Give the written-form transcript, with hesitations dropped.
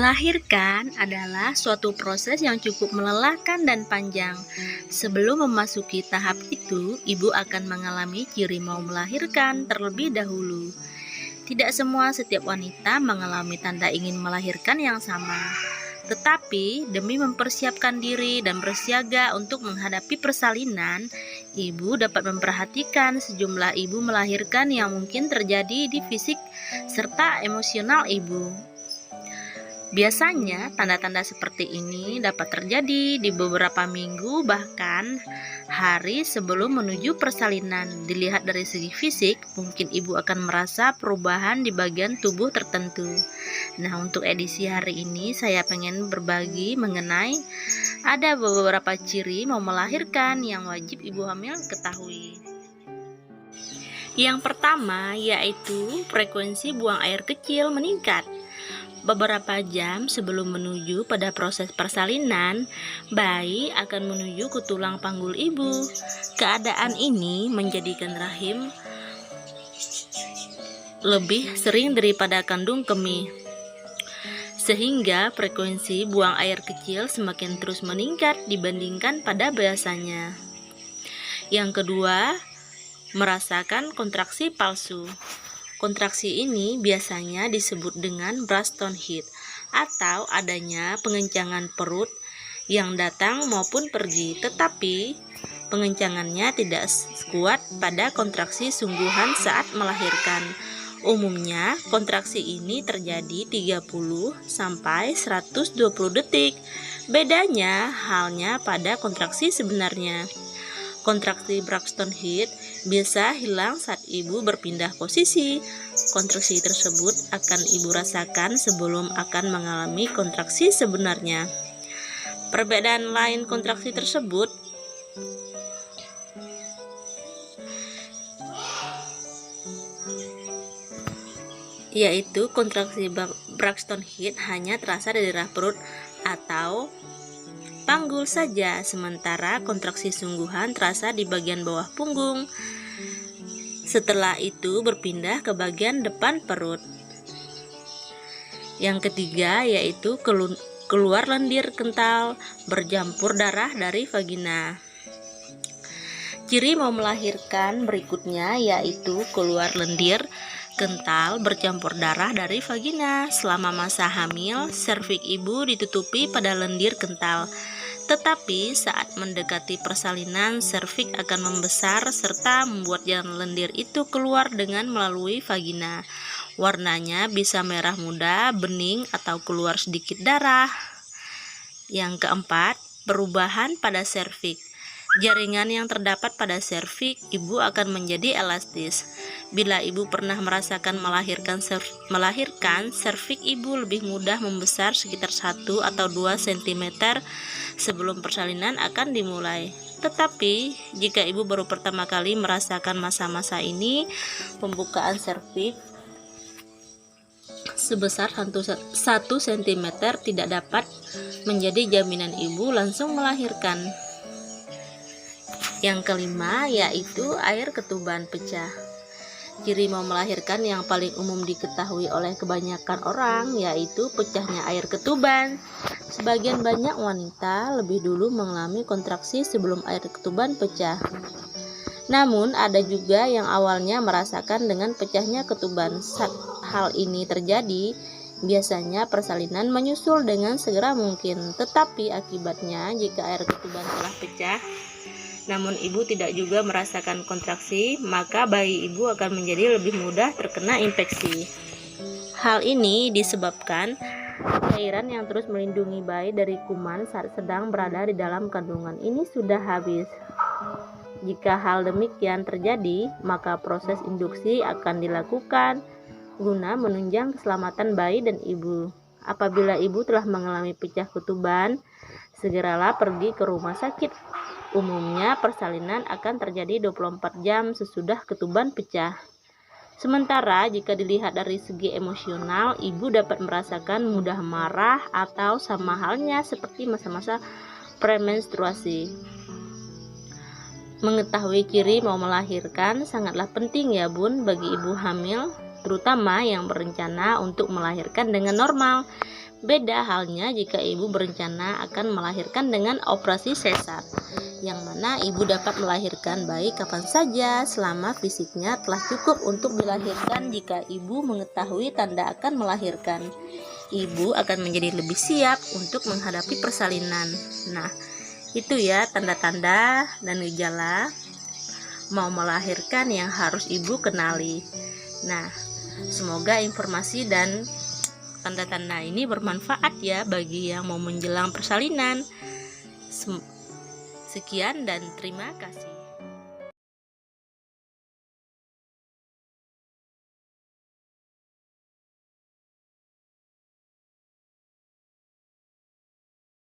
Melahirkan adalah suatu proses yang cukup melelahkan dan panjang. Sebelum memasuki tahap itu, ibu akan mengalami ciri mau melahirkan terlebih dahulu. Tidak setiap wanita mengalami tanda ingin melahirkan yang sama. Tetapi, demi mempersiapkan diri dan bersiaga untuk menghadapi persalinan, ibu dapat memperhatikan sejumlah ibu melahirkan yang mungkin terjadi di fisik serta emosional ibu. Biasanya, tanda-tanda seperti ini dapat terjadi di beberapa minggu bahkan hari sebelum menuju persalinan. Dilihat dari segi fisik, mungkin ibu akan merasa perubahan di bagian tubuh tertentu. Nah, untuk edisi hari ini saya pengen berbagi mengenai ada beberapa ciri mau melahirkan yang wajib ibu hamil ketahui. Yang pertama yaitu frekuensi buang air kecil meningkat. Beberapa jam sebelum menuju pada proses persalinan, bayi akan menuju ke tulang panggul ibu. Keadaan ini menjadikan rahim lebih sering daripada kandung kemih, sehingga frekuensi buang air kecil semakin terus meningkat dibandingkan pada biasanya. Yang kedua, merasakan kontraksi palsu. Kontraksi ini biasanya disebut dengan Braxton Hit atau adanya pengencangan perut yang datang maupun pergi, tetapi pengencangannya tidak kuat pada kontraksi sungguhan saat melahirkan. Umumnya, kontraksi ini terjadi 30 sampai 120 detik. Bedanya halnya pada kontraksi sebenarnya. Kontraksi Braxton Hit bisa hilang saat ibu berpindah posisi. Kontraksi tersebut akan ibu rasakan sebelum akan mengalami kontraksi sebenarnya. Perbedaan lain kontraksi tersebut yaitu kontraksi Braxton Hit hanya terasa di daerah perut atau panggul saja, sementara kontraksi sungguhan terasa di bagian bawah punggung. Setelah itu berpindah ke bagian depan perut. Yang ketiga yaitu keluar lendir kental bercampur darah dari vagina. Ciri mau melahirkan berikutnya yaitu keluar lendir kental bercampur darah dari vagina. Selama masa hamil, serviks ibu ditutupi pada lendir kental. Tetapi saat mendekati persalinan, serviks akan membesar serta membuat jalan lendir itu keluar dengan melalui vagina. Warnanya bisa merah muda, bening, atau keluar sedikit darah. Yang keempat, perubahan pada serviks. Jaringan yang terdapat pada serviks ibu akan menjadi elastis. Bila ibu pernah merasakan melahirkan, serviks ibu lebih mudah membesar sekitar 1 atau 2 cm sebelum persalinan akan dimulai. Tetapi, jika ibu baru pertama kali merasakan masa-masa ini, pembukaan serviks sebesar 1 cm tidak dapat menjadi jaminan ibu langsung melahirkan. Yang kelima yaitu air ketuban pecah. Ciri mau melahirkan yang paling umum diketahui oleh kebanyakan orang yaitu pecahnya air ketuban. Sebagian banyak wanita lebih dulu mengalami kontraksi sebelum air ketuban pecah. Namun ada juga yang awalnya merasakan dengan pecahnya ketuban. Saat hal ini terjadi, biasanya persalinan menyusul dengan segera mungkin. Tetapi akibatnya jika air ketuban telah pecah, namun ibu tidak juga merasakan kontraksi, maka bayi ibu akan menjadi lebih mudah terkena infeksi. Hal ini disebabkan cairan yang terus melindungi bayi dari kuman saat sedang berada di dalam kandungan ini sudah habis. Jika hal demikian terjadi, maka proses induksi akan dilakukan guna menunjang keselamatan bayi dan ibu. Apabila ibu telah mengalami pecah ketuban, segeralah pergi ke rumah sakit. Umumnya persalinan akan terjadi 24 jam sesudah ketuban pecah. Sementara jika dilihat dari segi emosional, ibu dapat merasakan mudah marah atau sama halnya seperti masa-masa premenstruasi. Mengetahui ciri mau melahirkan sangatlah penting ya bun bagi ibu hamil, terutama yang berencana untuk melahirkan dengan normal. Beda halnya jika ibu berencana akan melahirkan dengan operasi sesar, yang mana ibu dapat melahirkan bayi kapan saja selama fisiknya telah cukup untuk dilahirkan. Jika ibu mengetahui tanda akan melahirkan, ibu akan menjadi lebih siap untuk menghadapi persalinan. Nah, itu ya tanda-tanda dan gejala mau melahirkan yang harus ibu kenali. Nah, semoga informasi dan tanda-tanda ini bermanfaat ya bagi yang mau menjelang persalinan. Sekian dan terima kasih.